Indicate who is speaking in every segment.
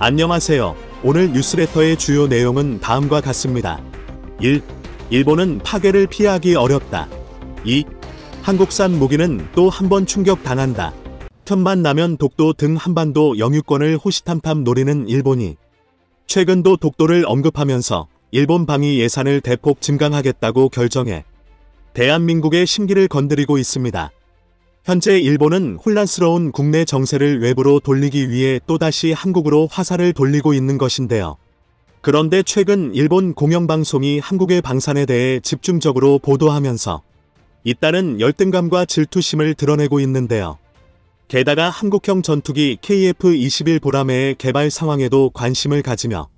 Speaker 1: 안녕하세요. 오늘 뉴스레터의 주요 내용은 다음과 같습니다. 1. 일본은 파괴를 피하기 어렵다. 2. 한국산 무기는 또 한 번 충격당한다. 틈만 나면 독도 등 한반도 영유권을 호시탐탐 노리는 일본이 최근도 독도를 언급하면서 일본 방위 예산을 대폭 증강하겠다고 결정해 대한민국의 심기를 건드리고 있습니다. 현재 일본은 혼란스러운 국내 정세를 외부로 돌리기 위해 또다시 한국으로 화살을 돌리고 있는 것인데요. 그런데 최근 일본 공영방송이 한국의 방산에 대해 집중적으로 보도하면서 잇따른 열등감과 질투심을 드러내고 있는데요. 게다가 한국형 전투기 KF-21 보라매의 개발 상황에도 관심을 가지며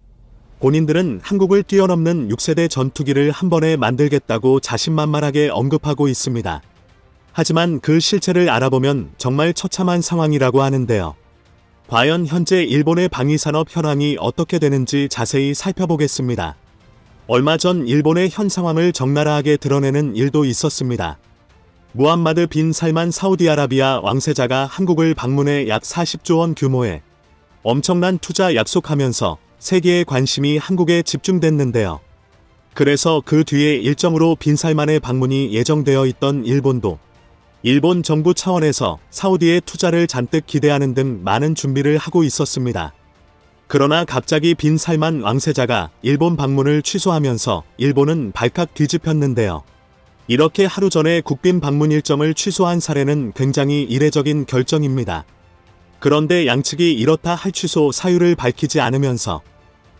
Speaker 1: 본인들은 한국을 뛰어넘는 6세대 전투기를 한 번에 만들겠다고 자신만만하게 언급하고 있습니다. 하지만 그 실체를 알아보면 정말 처참한 상황이라고 하는데요. 과연 현재 일본의 방위산업 현황이 어떻게 되는지 자세히 살펴보겠습니다. 얼마 전 일본의 현 상황을 적나라하게 드러내는 일도 있었습니다. 무함마드 빈 살만 사우디아라비아 왕세자가 한국을 방문해 약 40조 원 규모의 엄청난 투자 약속하면서 세계의 관심이 한국에 집중됐는데요. 그래서 그 뒤에 일정으로 빈 살만의 방문이 예정되어 있던 일본도 일본 정부 차원에서 사우디의 투자를 잔뜩 기대하는 등 많은 준비를 하고 있었습니다. 그러나 갑자기 빈 살만 왕세자가 일본 방문을 취소하면서 일본은 발칵 뒤집혔는데요. 이렇게 하루 전에 국빈 방문 일정을 취소한 사례는 굉장히 이례적인 결정입니다. 그런데 양측이 이렇다 할 취소 사유를 밝히지 않으면서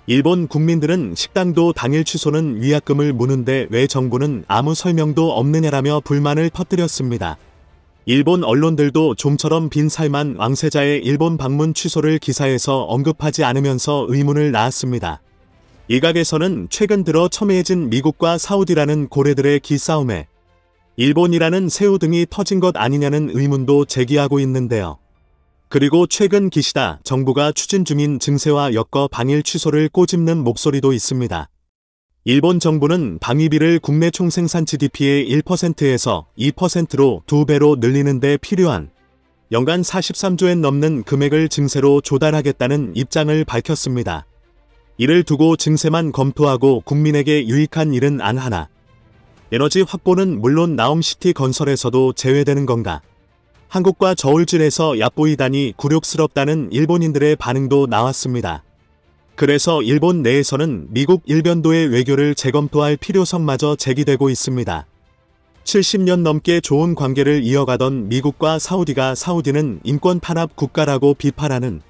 Speaker 1: 일본 국민들은 식당도 당일 취소는 위약금을 무는데 왜 정부는 아무 설명도 없느냐라며 불만을 터뜨렸습니다. 일본 언론들도 좀처럼 빈 살만 왕세자의 일본 방문 취소를 기사에서 언급하지 않으면서 의문을 낳았습니다. 일각에서는 최근 들어 첨예해진 미국과 사우디라는 고래들의 기싸움에 일본이라는 새우 등이 터진 것 아니냐는 의문도 제기하고 있는데요. 그리고 최근 기시다 정부가 추진 중인 증세와 여거 방일 취소를 꼬집는 목소리도 있습니다. 일본 정부는 방위비를 국내 총생산 GDP의 1%에서 2%로 2배로 늘리는 데 필요한 연간 43조엔 넘는 금액을 증세로 조달하겠다는 입장을 밝혔습니다. 이를 두고 증세만 검토하고 국민에게 유익한 일은 안 하나. 에너지 확보는 물론 나움시티 건설에서도 제외되는 건가. 한국과 저울질에서 얕보이다니 굴욕스럽다는 일본인들의 반응도 나왔습니다. 그래서 일본 내에서는 미국 일변도의 외교를 재검토할 필요성마저 제기되고 있습니다. 70년 넘게 좋은 관계를 이어가던 미국과 사우디는 인권 탄압 국가라고 비판하는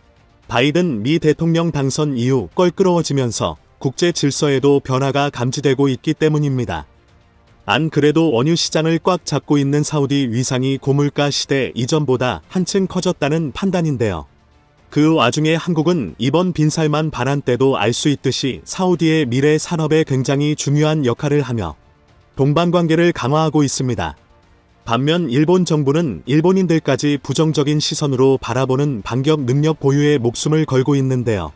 Speaker 1: 바이든 미 대통령 당선 이후 껄끄러워지면서 국제 질서에도 변화가 감지되고 있기 때문입니다. 안 그래도 원유 시장을 꽉 잡고 있는 사우디 위상이 고물가 시대 이전보다 한층 커졌다는 판단인데요. 그 와중에 한국은 이번 빈살만 반환 때도 알 수 있듯이 사우디의 미래 산업에 굉장히 중요한 역할을 하며 동반관계를 강화하고 있습니다. 반면 일본 정부는 일본인들까지 부정적인 시선으로 바라보는 반격 능력 보유에 목숨을 걸고 있는데요.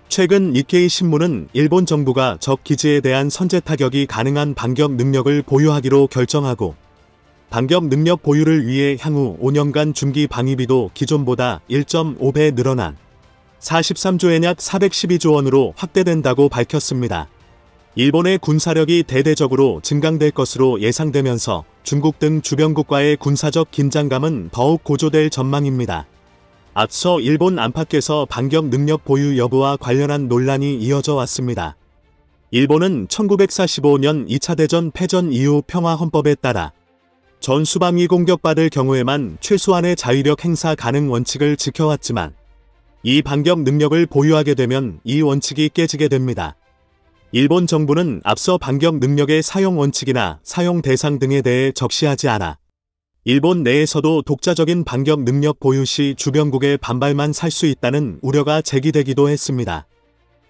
Speaker 1: 최근 니케이 신문은 일본 정부가 적 기지에 대한 선제 타격이 가능한 반격 능력을 보유하기로 결정하고 반격 능력 보유를 위해 향후 5년간 중기 방위비도 기존보다 1.5배 늘어난 43조엔 약 412조 원으로 확대된다고 밝혔습니다. 일본의 군사력이 대대적으로 증강될 것으로 예상되면서 중국 등 주변국과의 군사적 긴장감은 더욱 고조될 전망입니다. 앞서 일본 안팎에서 반격 능력 보유 여부와 관련한 논란이 이어져 왔습니다. 일본은 1945년 2차 대전 패전 이후 평화헌법에 따라 전수방위 공격받을 경우에만 최소한의 자위력 행사 가능 원칙을 지켜왔지만 이 반격 능력을 보유하게 되면 이 원칙이 깨지게 됩니다. 일본 정부는 앞서 반격 능력의 사용 원칙이나 사용 대상 등에 대해 적시하지 않아 일본 내에서도 독자적인 반격 능력 보유 시 주변국의 반발만 살 수 있다는 우려가 제기되기도 했습니다.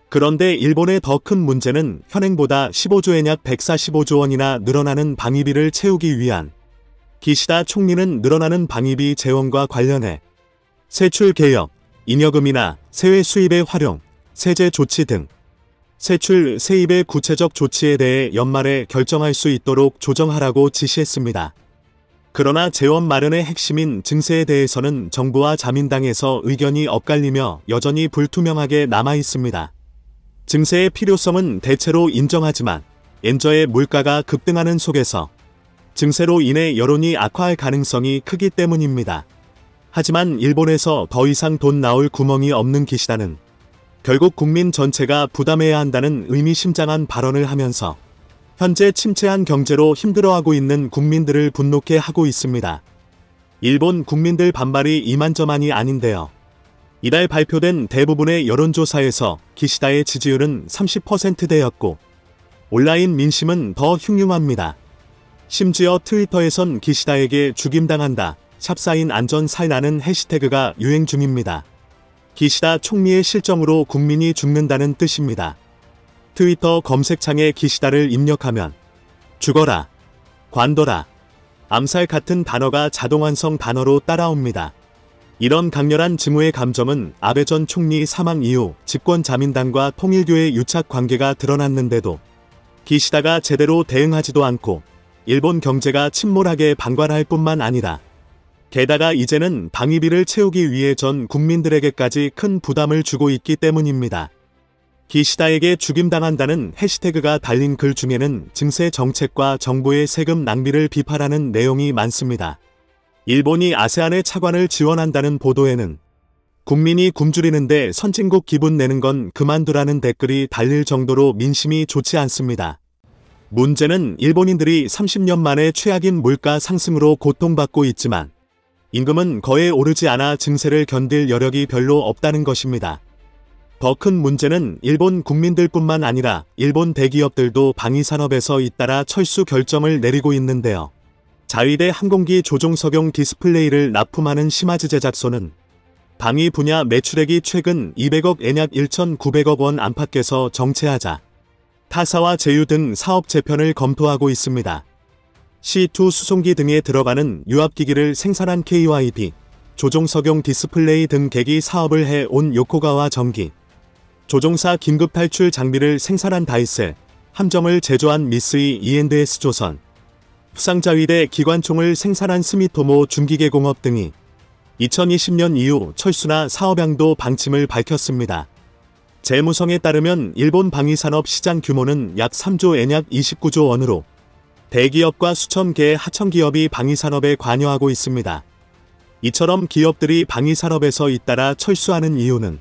Speaker 1: 그런데 일본의 더 큰 문제는 현행보다 15조엔 약 145조 원이나 늘어나는 방위비를 채우기 위한 기시다 총리는 늘어나는 방위비 재원과 관련해 세출 개혁, 잉여금이나 세외 수입의 활용, 세제 조치 등 세출 세입의 구체적 조치에 대해 연말에 결정할 수 있도록 조정하라고 지시했습니다. 그러나 재원 마련의 핵심인 증세에 대해서는 정부와 자민당에서 의견이 엇갈리며 여전히 불투명하게 남아 있습니다. 증세의 필요성은 대체로 인정하지만 엔저의 물가가 급등하는 속에서 증세로 인해 여론이 악화할 가능성이 크기 때문입니다. 하지만 일본에서 더 이상 돈 나올 구멍이 없는 기시다는 결국 국민 전체가 부담해야 한다는 의미심장한 발언을 하면서 현재 침체한 경제로 힘들어하고 있는 국민들을 분노케 하고 있습니다. 일본 국민들 반발이 이만저만이 아닌데요. 이달 발표된 대부분의 여론조사에서 기시다의 지지율은 30%대였고 온라인 민심은 더 흉흉합니다. 심지어 트위터에선 기시다에게 죽임당한다, 샵사인 안전살나는 해시태그가 유행 중입니다. 기시다 총리의 실정으로 국민이 죽는다는 뜻입니다. 트위터 검색창에 기시다를 입력하면 죽어라, 관둬라, 암살 같은 단어가 자동완성 단어로 따라옵니다. 이런 강렬한 증오의 감정은 아베 전 총리 사망 이후 집권 자민당과 통일교의 유착 관계가 드러났는데도 기시다가 제대로 대응하지도 않고 일본 경제가 침몰하게 방관할 뿐만 아니라 게다가 이제는 방위비를 채우기 위해 전 국민들에게까지 큰 부담을 주고 있기 때문입니다. 기시다에게 죽임당한다는 해시태그가 달린 글 중에는 증세 정책과 정부의 세금 낭비를 비판하는 내용이 많습니다. 일본이 아세안의 차관을 지원한다는 보도에는 국민이 굶주리는데 선진국 기분 내는 건 그만두라는 댓글이 달릴 정도로 민심이 좋지 않습니다. 문제는 일본인들이 30년 만에 최악인 물가 상승으로 고통받고 있지만 임금은 거의 오르지 않아 증세를 견딜 여력이 별로 없다는 것입니다. 더 큰 문제는 일본 국민들뿐만 아니라 일본 대기업들도 방위산업에서 잇따라 철수 결정을 내리고 있는데요. 자위대 항공기 조종석용 디스플레이를 납품하는 시마즈 제작소는 방위 분야 매출액이 최근 200억 엔 약 1,900억 원 안팎에서 정체하자 타사와 제휴 등 사업 재편을 검토하고 있습니다. C2 수송기 등에 들어가는 유압기기를 생산한 KYB, 조종석용 디스플레이 등 계기 사업을 해온 요코가와 전기, 조종사 긴급 탈출 장비를 생산한 다이셀, 함정을 제조한 미쓰이 E&S 조선, 수상자위대 기관총을 생산한 스미토모 중기계공업 등이 2020년 이후 철수나 사업양도 방침을 밝혔습니다. 재무성에 따르면 일본 방위산업 시장 규모는 약 3조 엔 약 29조 원으로 대기업과 수천 개의 하청기업이 방위산업에 관여하고 있습니다. 이처럼 기업들이 방위산업에서 잇따라 철수하는 이유는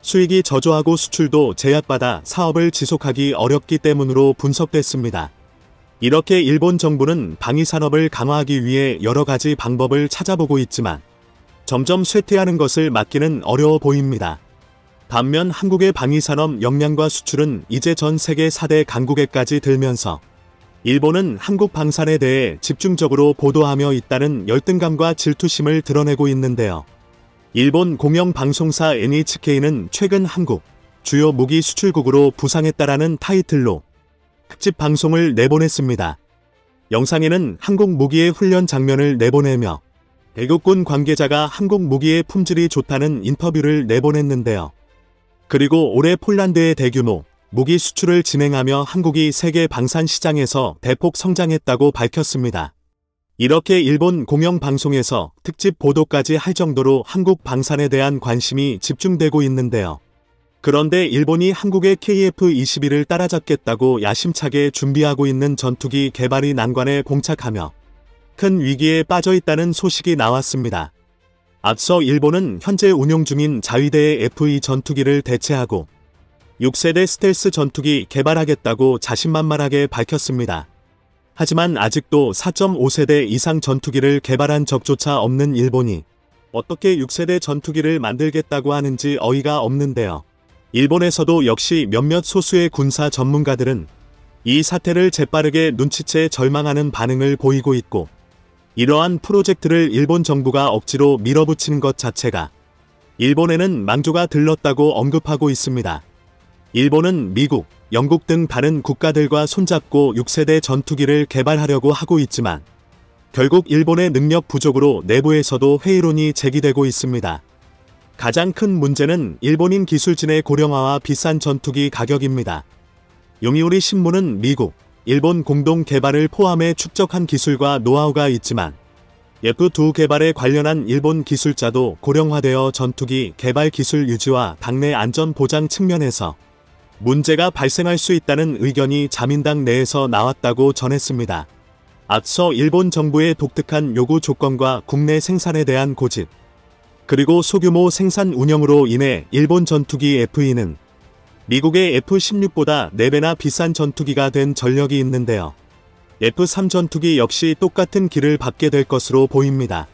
Speaker 1: 수익이 저조하고 수출도 제약받아 사업을 지속하기 어렵기 때문으로 분석됐습니다. 이렇게 일본 정부는 방위산업을 강화하기 위해 여러 가지 방법을 찾아보고 있지만 점점 쇠퇴하는 것을 막기는 어려워 보입니다. 반면 한국의 방위산업 역량과 수출은 이제 전 세계 4대 강국에까지 들면서 일본은 한국 방산에 대해 집중적으로 보도하며 있다는 열등감과 질투심을 드러내고 있는데요. 일본 공영방송사 NHK는 최근 한국 주요 무기 수출국으로 부상했다라는 타이틀로 특집 방송을 내보냈습니다. 영상에는 한국 무기의 훈련 장면을 내보내며 대국군 관계자가 한국 무기의 품질이 좋다는 인터뷰를 내보냈는데요. 그리고 올해 폴란드의 대규모 무기 수출을 진행하며 한국이 세계 방산 시장에서 대폭 성장했다고 밝혔습니다. 이렇게 일본 공영방송에서 특집 보도까지 할 정도로 한국 방산에 대한 관심이 집중되고 있는데요. 그런데 일본이 한국의 KF-21을 따라잡겠다고 야심차게 준비하고 있는 전투기 개발이 난관에 봉착하며 큰 위기에 빠져 있다는 소식이 나왔습니다. 앞서 일본은 현재 운용 중인 자위대의 F-2 전투기를 대체하고 6세대 스텔스 전투기 개발하겠다고 자신만만하게 밝혔습니다. 하지만 아직도 4.5세대 이상 전투기를 개발한 적조차 없는 일본이 어떻게 6세대 전투기를 만들겠다고 하는지 어이가 없는데요. 일본에서도 역시 몇몇 소수의 군사 전문가들은 이 사태를 재빠르게 눈치채 절망하는 반응을 보이고 있고 이러한 프로젝트를 일본 정부가 억지로 밀어붙이는 것 자체가 일본에는 망조가 들렀다고 언급하고 있습니다. 일본은 미국, 영국 등 다른 국가들과 손잡고 6세대 전투기를 개발하려고 하고 있지만 결국 일본의 능력 부족으로 내부에서도 회의론이 제기되고 있습니다. 가장 큰 문제는 일본인 기술진의 고령화와 비싼 전투기 가격입니다. 요미우리 신문은 미국, 일본 공동 개발을 포함해 축적한 기술과 노하우가 있지만 F2 개발에 관련한 일본 기술자도 고령화되어 전투기 개발 기술 유지와 당내 안전 보장 측면에서 문제가 발생할 수 있다는 의견이 자민당 내에서 나왔다고 전했습니다. 앞서 일본 정부의 독특한 요구 조건과 국내 생산에 대한 고집, 그리고 소규모 생산 운영으로 인해 일본 전투기 F2는 미국의 F-16보다 4배나 비싼 전투기가 된 전력이 있는데요. F-3 전투기 역시 똑같은 길을 밟게 될 것으로 보입니다.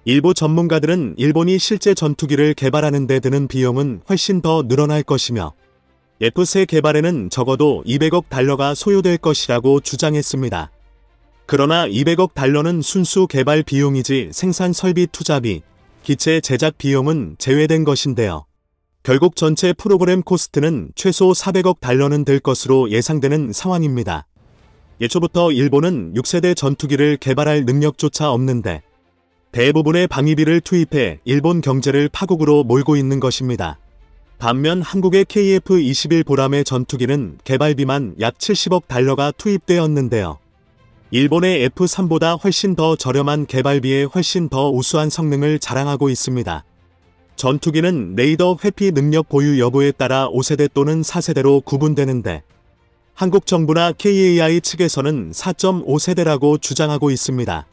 Speaker 1: 일부 전문가들은 일본이 실제 전투기를 개발하는 데 드는 비용은 훨씬 더 늘어날 것이며 F-3 개발에는 적어도 200억 달러가 소요될 것이라고 주장했습니다. 그러나 200억 달러는 순수 개발 비용이지 생산 설비 투자비, 기체 제작 비용은 제외된 것인데요. 결국 전체 프로그램 코스트는 최소 400억 달러는 될 것으로 예상되는 상황입니다. 예초부터 일본은 6세대 전투기를 개발할 능력조차 없는데 대부분의 방위비를 투입해 일본 경제를 파국으로 몰고 있는 것입니다. 반면 한국의 KF-21 보람의 전투기는 개발비만 약 70억 달러가 투입되었는데요. 일본의 F-3보다 훨씬 더 저렴한 개발비에 훨씬 더 우수한 성능을 자랑하고 있습니다. 전투기는 레이더 회피 능력 보유 여부에 따라 5세대 또는 4세대로 구분되는데 한국 정부나 KAI 측에서는 4.5세대라고 주장하고 있습니다.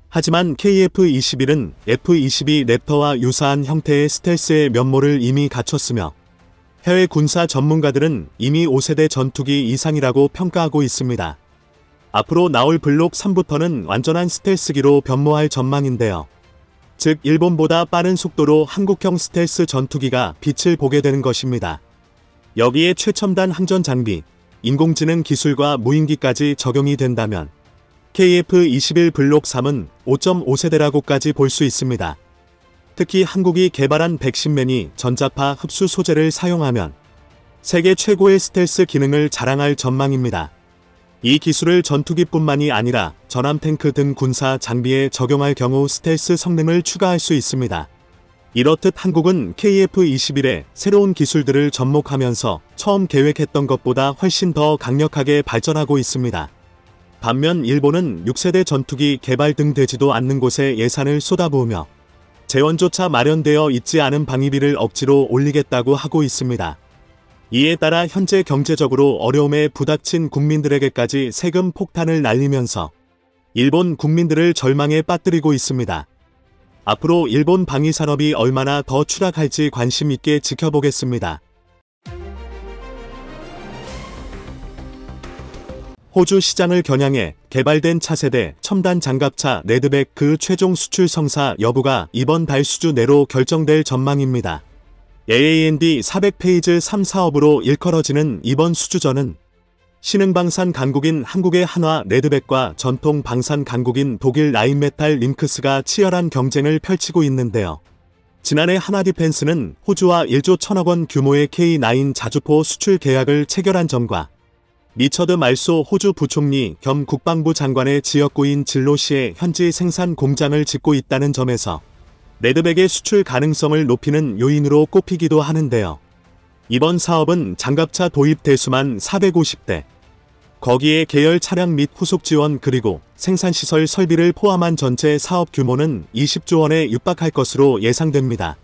Speaker 1: 하지만 KF-21은 F-22 랩터와 유사한 형태의 스텔스의 면모를 이미 갖췄으며 해외 군사 전문가들은 이미 5세대 전투기 이상이라고 평가하고 있습니다. 앞으로 나올 블록 3부터는 완전한 스텔스기로 변모할 전망인데요. 즉 일본보다 빠른 속도로 한국형 스텔스 전투기가 빛을 보게 되는 것입니다. 여기에 최첨단 항전 장비, 인공지능 기술과 무인기까지 적용이 된다면 KF-21 블록 3은 5.5세대라고까지 볼 수 있습니다. 특히 한국이 개발한 백신맨이 전자파 흡수 소재를 사용하면 세계 최고의 스텔스 기능을 자랑할 전망입니다. 이 기술을 전투기뿐만이 아니라 전함 탱크 등 군사 장비에 적용할 경우 스텔스 성능을 추가할 수 있습니다. 이렇듯 한국은 KF-21의 새로운 기술들을 접목하면서 처음 계획했던 것보다 훨씬 더 강력하게 발전하고 있습니다. 반면 일본은 6세대 전투기 개발 등 되지도 않는 곳에 예산을 쏟아부으며 재원조차 마련되어 있지 않은 방위비를 억지로 올리겠다고 하고 있습니다. 이에 따라 현재 경제적으로 어려움에 부닥친 국민들에게까지 세금 폭탄을 날리면서 일본 국민들을 절망에 빠뜨리고 있습니다. 앞으로 일본 방위산업이 얼마나 더 추락할지 관심 있게 지켜보겠습니다. 호주 시장을 겨냥해 개발된 차세대 첨단 장갑차 레드백 그 최종 수출 성사 여부가 이번 달 수주 내로 결정될 전망입니다. AAND 400페이지 3 사업으로 일컬어지는 이번 수주전은 신흥방산 강국인 한국의 한화 레드백과 전통 방산 강국인 독일 라인메탈 링크스가 치열한 경쟁을 펼치고 있는데요. 지난해 하나디펜스는 호주와 1조 1천억 원 규모의 K9 자주포 수출 계약을 체결한 점과 리처드 말소 호주 부총리 겸 국방부 장관의 지역구인 진로시에 현지 생산 공장을 짓고 있다는 점에서 레드백의 수출 가능성을 높이는 요인으로 꼽히기도 하는데요. 이번 사업은 장갑차 도입 대수만 450대, 거기에 계열 차량 및 후속 지원 그리고 생산시설 설비를 포함한 전체 사업 규모는 20조 원에 육박할 것으로 예상됩니다.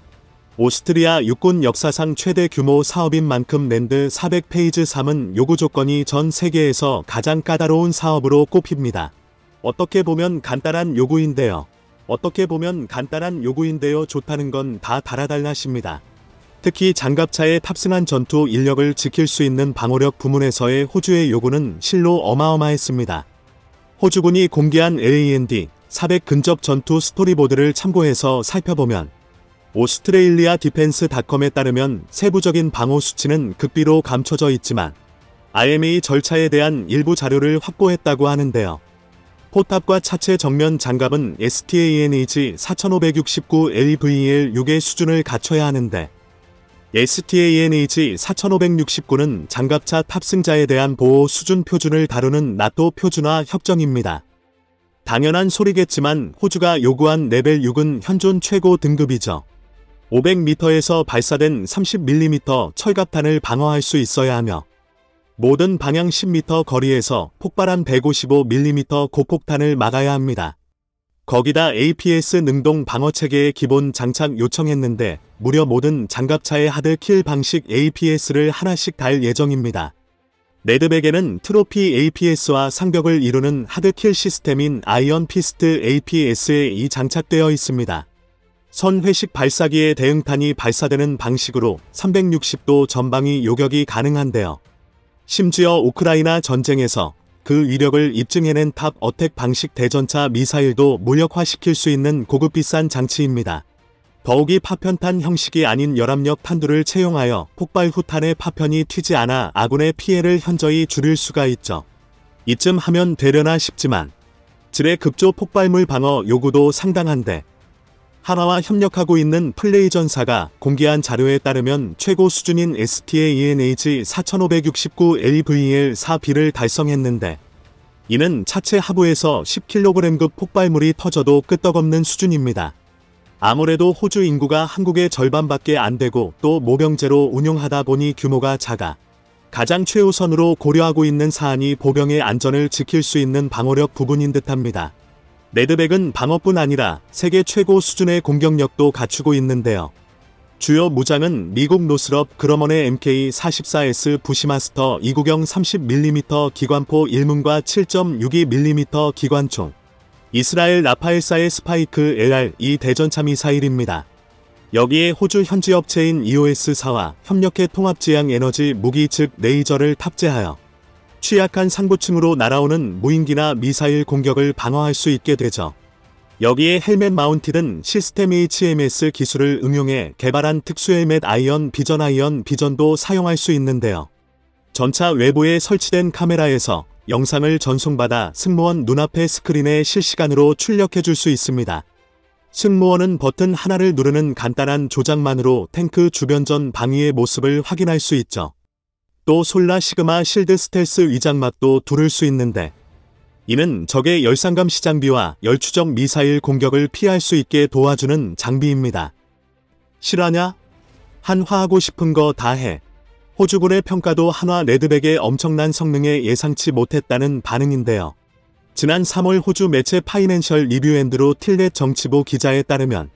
Speaker 1: 오스트리아 육군 역사상 최대 규모 사업인 만큼 랜드 400페이지 3은 요구 조건이 전 세계에서 가장 까다로운 사업으로 꼽힙니다. 어떻게 보면 간단한 요구인데요. 좋다는 건 다 달아달라십니다. 특히 장갑차에 탑승한 전투 인력을 지킬 수 있는 방어력 부문에서의 호주의 요구는 실로 어마어마했습니다. 호주군이 공개한 AAND 400 근접 전투 스토리보드를 참고해서 살펴보면 오스트레일리아 디펜스닷컴에 따르면 세부적인 방어 수치는 극비로 감춰져 있지만 IMA 절차에 대한 일부 자료를 확보했다고 하는데요. 포탑과 차체 정면 장갑은 STANH 4569 LVL6의 수준을 갖춰야 하는데 STANH 4569는 장갑차 탑승자에 대한 보호 수준 표준을 다루는 나토 표준화 협정입니다. 당연한 소리겠지만 호주가 요구한 레벨 6은 현존 최고 등급이죠. 500m에서 발사된 30mm 철갑탄을 방어할 수 있어야 하며 모든 방향 10m 거리에서 폭발한 155mm 고폭탄을 막아야 합니다. 거기다 APS 능동 방어체계의 기본 장착 요청했는데 무려 모든 장갑차의 하드킬 방식 APS를 하나씩 달 예정입니다. 레드백에는 트로피 APS와 상벽을 이루는 하드킬 시스템인 아이언 피스트 APS에 이 장착되어 있습니다. 선 회식 발사기의 대응탄이 발사되는 방식으로 360도 전방위 요격이 가능한데요. 심지어 우크라이나 전쟁에서 그 위력을 입증해낸 탑 어택 방식 대전차 미사일도 무력화시킬 수 있는 고급 비싼 장치입니다. 더욱이 파편탄 형식이 아닌 열압력 탄두를 채용하여 폭발 후 탄의 파편이 튀지 않아 아군의 피해를 현저히 줄일 수가 있죠. 이쯤 하면 되려나 싶지만 질의 급조 폭발물 방어 요구도 상당한데 한화와 협력하고 있는 플레이전사가 공개한 자료에 따르면 최고 수준인 STA-ENH 4569LVL-4B를 달성했는데 이는 차체 하부에서 10kg급 폭발물이 터져도 끄떡없는 수준입니다. 아무래도 호주 인구가 한국의 절반밖에 안 되고 또 모병제로 운용하다 보니 규모가 작아 가장 최우선으로 고려하고 있는 사안이 보병의 안전을 지킬 수 있는 방어력 부분인 듯합니다. 레드백은 방어뿐 아니라 세계 최고 수준의 공격력도 갖추고 있는데요. 주요 무장은 미국 노스럽 그러먼의 MK-44S 부시마스터 2구경 30mm 기관포 1문과 7.62mm 기관총, 이스라엘 라파엘사의 스파이크 LR-2 대전차 미사일입니다. 여기에 호주 현지 업체인 EOS사와 협력해 통합지향 에너지 무기 즉 레이저를 탑재하여 취약한 상부층으로 날아오는 무인기나 미사일 공격을 방어할 수 있게 되죠. 여기에 헬멧 마운티든 시스템 HMS 기술을 응용해 개발한 특수 헬멧 아이언 비전도 사용할 수 있는데요. 전차 외부에 설치된 카메라에서 영상을 전송받아 승무원 눈앞의 스크린에 실시간으로 출력해 줄 수 있습니다. 승무원은 버튼 하나를 누르는 간단한 조작만으로 탱크 주변전 방위의 모습을 확인할 수 있죠. 또 솔라 시그마 실드 스텔스 위장막도 두를 수 있는데 이는 적의 열상감 시장비와 열추적 미사일 공격을 피할 수 있게 도와주는 장비입니다. 실화냐? 한화하고 싶은 거 다 해. 호주군의 평가도 한화 레드백의 엄청난 성능에 예상치 못했다는 반응인데요. 지난 3월 호주 매체 파이낸셜 리뷰&로 틸렛 정치부 기자에 따르면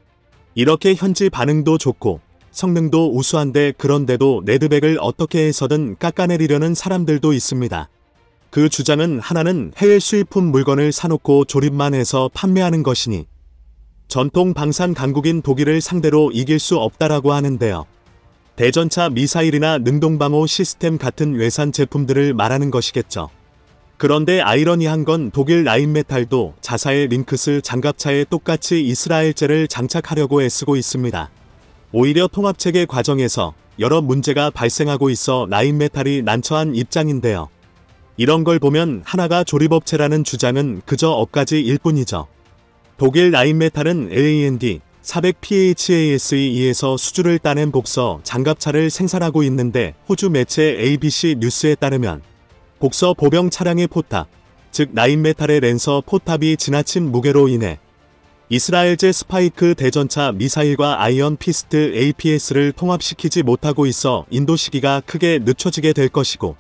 Speaker 1: 이렇게 현지 반응도 좋고 성능도 우수한데 그런데도 레드백을 어떻게 해서든 깎아내리려는 사람들도 있습니다. 그 주장은 하나는 해외 수입품 물건을 사놓고 조립만 해서 판매하는 것이니 전통 방산 강국인 독일을 상대로 이길 수 없다라고 하는데요. 대전차 미사일이나 능동방호 시스템 같은 외산 제품들을 말하는 것이겠죠. 그런데 아이러니한 건 독일 라인메탈도 자사의 링크스 장갑차에 똑같이 이스라엘제를 장착하려고 애쓰고 있습니다. 오히려 통합체계 과정에서 여러 문제가 발생하고 있어 라인메탈이 난처한 입장인데요. 이런 걸 보면 하나가 조립업체라는 주장은 그저 엇가지일 뿐이죠. 독일 라인메탈은 LAND 400PHASE에서 수주를 따낸 복서 장갑차를 생산하고 있는데 호주 매체 ABC 뉴스에 따르면 복서 보병 차량의 포탑, 즉 라인메탈의 랜서 포탑이 지나친 무게로 인해 이스라엘제 스파이크 대전차 미사일과 아이언 피스트 APS를 통합시키지 못하고 있어 인도 시기가 크게 늦춰지게 될 것이고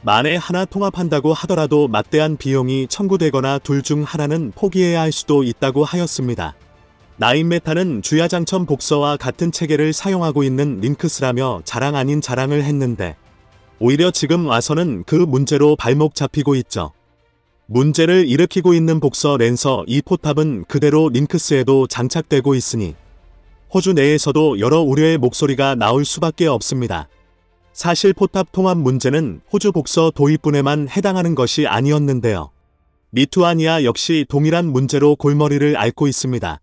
Speaker 1: 만에 하나 통합한다고 하더라도 막대한 비용이 청구되거나 둘 중 하나는 포기해야 할 수도 있다고 하였습니다. 라인메탈은 주야장천 복서와 같은 체계를 사용하고 있는 링크스라며 자랑 아닌 자랑을 했는데 오히려 지금 와서는 그 문제로 발목 잡히고 있죠. 문제를 일으키고 있는 복서 랜서 이 포탑은 그대로 링크스에도 장착되고 있으니 호주 내에서도 여러 우려의 목소리가 나올 수밖에 없습니다. 사실 포탑 통합 문제는 호주 복서 도입분에만 해당하는 것이 아니었는데요. 리투아니아 역시 동일한 문제로 골머리를 앓고 있습니다.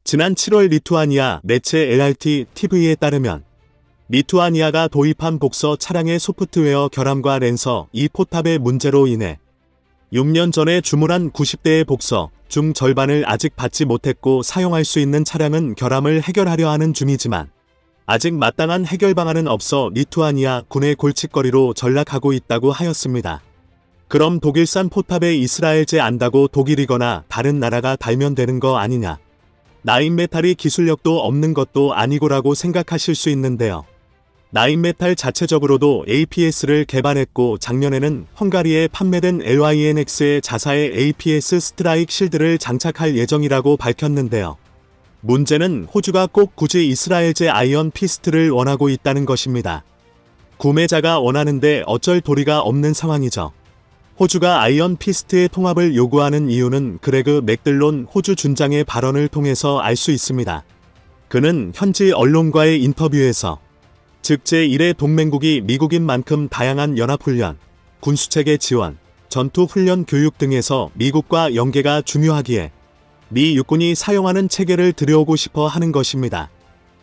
Speaker 1: 지난 7월 리투아니아 매체 LRT TV에 따르면 리투아니아가 도입한 복서 차량의 소프트웨어 결함과 랜서 이 포탑의 문제로 인해 6년 전에 주문한 90대의 복서 중 절반을 아직 받지 못했고 사용할 수 있는 차량은 결함을 해결하려 하는 중이지만 아직 마땅한 해결 방안은 없어 리투아니아 군의 골칫거리로 전락하고 있다고 하였습니다. 그럼 독일산 포탑에 이스라엘제 안다고 독일이거나 다른 나라가 달면 되는 거 아니냐? 라인메탈이 기술력도 없는 것도 아니고라고 생각하실 수 있는데요. 나인메탈 자체적으로도 APS를 개발했고 작년에는 헝가리에 판매된 LYNX의 자사의 APS 스트라이크 실드를 장착할 예정이라고 밝혔는데요. 문제는 호주가 꼭 굳이 이스라엘제 아이언 피스트를 원하고 있다는 것입니다. 구매자가 원하는데 어쩔 도리가 없는 상황이죠. 호주가 아이언 피스트의 통합을 요구하는 이유는 그레그 맥들론 호주 준장의 발언을 통해서 알 수 있습니다. 그는 현지 언론과의 인터뷰에서 즉 제1의 동맹국이 미국인 만큼 다양한 연합훈련, 군수체계 지원, 전투훈련 교육 등에서 미국과 연계가 중요하기에 미 육군이 사용하는 체계를 들여오고 싶어 하는 것입니다.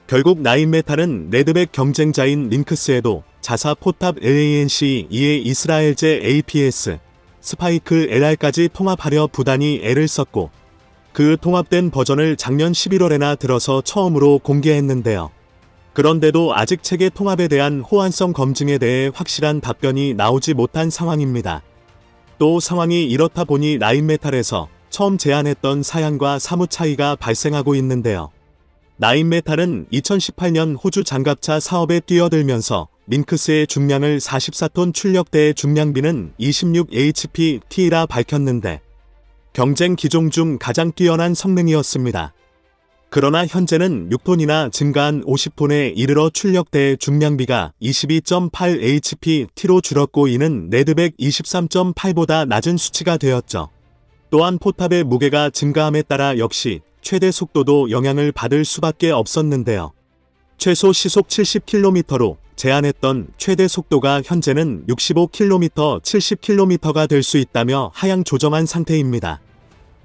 Speaker 1: 결국 나인메탈은 레드백 경쟁자인 링크스에도 자사 포탑 LANC-2의 이스라엘제 APS, 스파이크 LR까지 통합하려 부단히 애를 썼고 그 통합된 버전을 작년 11월에나 들어서 처음으로 공개했는데요. 그런데도 아직 체계 통합에 대한 호환성 검증에 대해 확실한 답변이 나오지 못한 상황입니다. 또 상황이 이렇다 보니 나인메탈에서 처음 제안했던 사양과 사뭇 차이가 발생하고 있는데요. 나인메탈은 2018년 호주 장갑차 사업에 뛰어들면서 링크스의 중량을 44톤 출력대의 중량비는 26HPT라 밝혔는데 경쟁 기종 중 가장 뛰어난 성능이었습니다. 그러나 현재는 6톤이나 증가한 50톤에 이르러 출력대의 중량비가 22.8HPT로 줄었고 이는 레드백 23.8보다 낮은 수치가 되었죠. 또한 포탑의 무게가 증가함에 따라 역시 최대 속도도 영향을 받을 수밖에 없었는데요. 최소 시속 70km로 제한했던 최대 속도가 현재는 65km, 70km가 될 수 있다며 하향 조정한 상태입니다.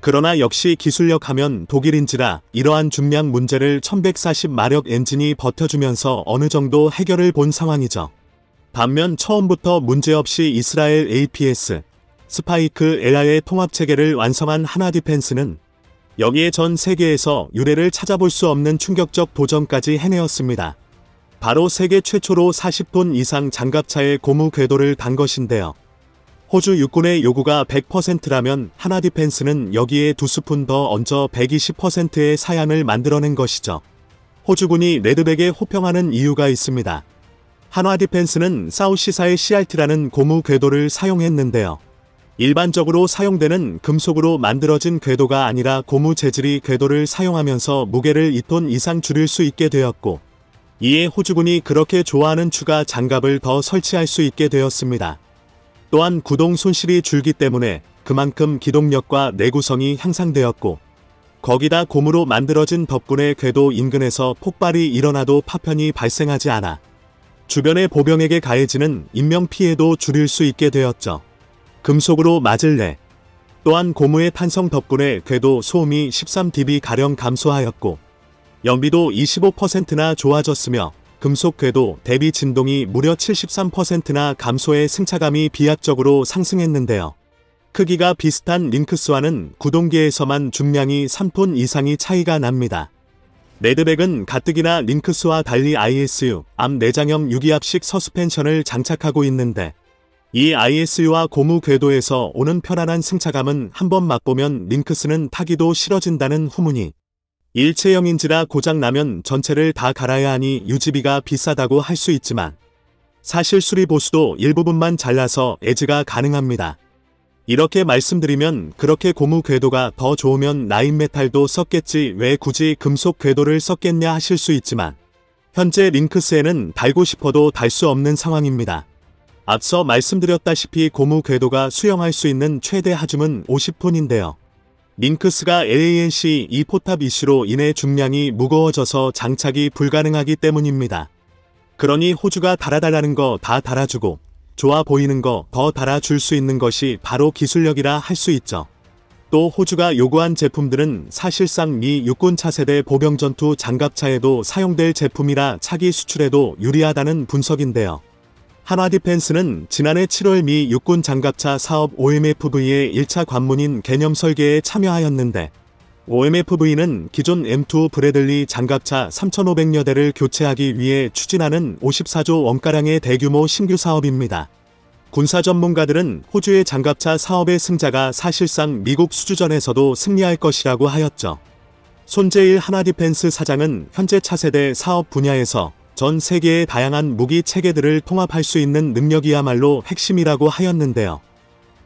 Speaker 1: 그러나 역시 기술력 하면 독일인지라 이러한 중량 문제를 1140마력 엔진이 버텨주면서 어느 정도 해결을 본 상황이죠. 반면 처음부터 문제없이 이스라엘 APS, 스파이크 LR의 통합체계를 완성한 하나디펜스는 여기에 전 세계에서 유례를 찾아볼 수 없는 충격적 도전까지 해내었습니다. 바로 세계 최초로 40톤 이상 장갑차의 고무 궤도를 단 것인데요. 호주 육군의 요구가 100%라면 하나디펜스는 여기에 2스푼 더 얹어 120%의 사양을 만들어낸 것이죠. 호주군이 레드백에 호평하는 이유가 있습니다. 하나디펜스는 사우시사의 CRT라는 고무 궤도를 사용했는데요. 일반적으로 사용되는 금속으로 만들어진 궤도가 아니라 고무 재질의 궤도를 사용하면서 무게를 2톤 이상 줄일 수 있게 되었고 이에 호주군이 그렇게 좋아하는 추가 장갑을 더 설치할 수 있게 되었습니다. 또한 구동 손실이 줄기 때문에 그만큼 기동력과 내구성이 향상되었고 거기다 고무로 만들어진 덕분에 궤도 인근에서 폭발이 일어나도 파편이 발생하지 않아 주변의 보병에게 가해지는 인명피해도 줄일 수 있게 되었죠. 금속으로 맞을래. 또한 고무의 탄성 덕분에 궤도 소음이 13dB가량 감소하였고 연비도 25%나 좋아졌으며 금속 궤도 대비 진동이 무려 73%나 감소해 승차감이 비약적으로 상승했는데요. 크기가 비슷한 링크스와는 구동계에서만 중량이 3톤 이상이 차이가 납니다. 레드백은 가뜩이나 링크스와 달리 ISU, 앞 내장형 유기압식 서스펜션을 장착하고 있는데 이 ISU와 고무 궤도에서 오는 편안한 승차감은 한번 맛보면 링크스는 타기도 싫어진다는 후문이 일체형인지라 고장나면 전체를 다 갈아야 하니 유지비가 비싸다고 할 수 있지만 사실 수리 보수도 일부분만 잘라서 에즈가 가능합니다. 이렇게 말씀드리면 그렇게 고무 궤도가 더 좋으면 나인메탈도 썼겠지 왜 굳이 금속 궤도를 썼겠냐 하실 수 있지만 현재 링크스에는 달고 싶어도 달 수 없는 상황입니다. 앞서 말씀드렸다시피 고무 궤도가 수용할 수 있는 최대 하중은 50톤인데요. 링크스가 LANC-2 포탑 이슈로 인해 중량이 무거워져서 장착이 불가능하기 때문입니다. 그러니 호주가 달아달라는 거 다 달아주고 좋아 보이는 거 더 달아줄 수 있는 것이 바로 기술력이라 할 수 있죠. 또 호주가 요구한 제품들은 사실상 미 육군 차세대 보병전투 장갑차에도 사용될 제품이라 차기 수출에도 유리하다는 분석인데요. 하나디펜스는 지난해 7월 미 육군 장갑차 사업 OMFV의 1차 관문인 개념 설계에 참여하였는데 OMFV는 기존 M2 브래들리 장갑차 3,500여 대를 교체하기 위해 추진하는 54조 원가량의 대규모 신규 사업입니다. 군사 전문가들은 호주의 장갑차 사업의 승자가 사실상 미국 수주전에서도 승리할 것이라고 하였죠. 손재일 하나디펜스 사장은 현재 차세대 사업 분야에서 전 세계의 다양한 무기 체계들을 통합할 수 있는 능력이야말로 핵심이라고 하였는데요.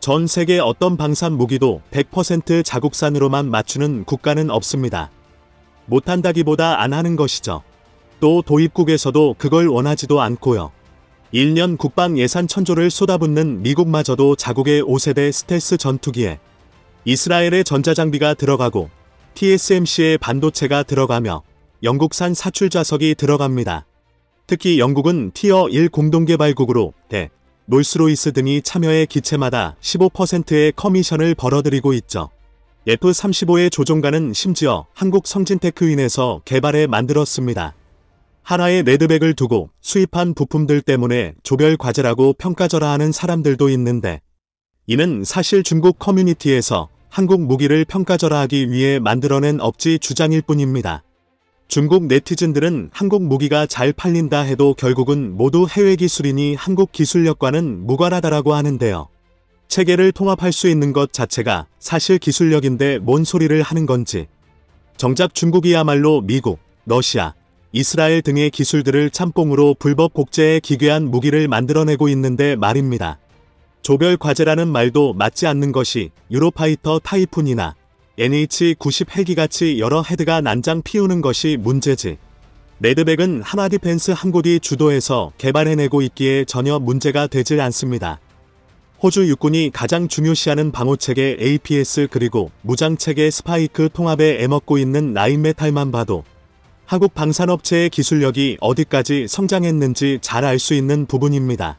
Speaker 1: 전 세계 어떤 방산 무기도 100% 자국산으로만 맞추는 국가는 없습니다. 못한다기보다 안 하는 것이죠. 또 도입국에서도 그걸 원하지도 않고요. 1년 국방 예산 1000조를 쏟아붓는 미국마저도 자국의 5세대 스텔스 전투기에 이스라엘의 전자장비가 들어가고 TSMC의 반도체가 들어가며 영국산 사출 좌석이 들어갑니다. 특히 영국은 티어 1 공동개발국으로 롤스로이스 등이 참여해 기체마다 15%의 커미션을 벌어들이고 있죠. F-35의 조종관은 심지어 한국 성진테크윈에서 개발해 만들었습니다. 하나의 레드백을 두고 수입한 부품들 때문에 조별 과제라고 평가절하하는 사람들도 있는데, 이는 사실 중국 커뮤니티에서 한국 무기를 평가절하하기 위해 만들어낸 억지 주장일 뿐입니다. 중국 네티즌들은 한국 무기가 잘 팔린다 해도 결국은 모두 해외 기술이니 한국 기술력과는 무관하다라고 하는데요. 체계를 통합할 수 있는 것 자체가 사실 기술력인데 뭔 소리를 하는 건지. 정작 중국이야말로 미국, 러시아, 이스라엘 등의 기술들을 짬뽕으로 불법 복제해 기괴한 무기를 만들어내고 있는데 말입니다. 조별 과제라는 말도 맞지 않는 것이 유로파이터 타이푼이나 NH-90 헬기같이 여러 헤드가 난장 피우는 것이 문제지. 레드백은 하나디펜스 한국이 주도해서 개발해내고 있기에 전혀 문제가 되질 않습니다. 호주 육군이 가장 중요시하는 방호체계 APS 그리고 무장체계 스파이크 통합에 애먹고 있는 라인메탈만 봐도 한국 방산업체의 기술력이 어디까지 성장했는지 잘 알 수 있는 부분입니다.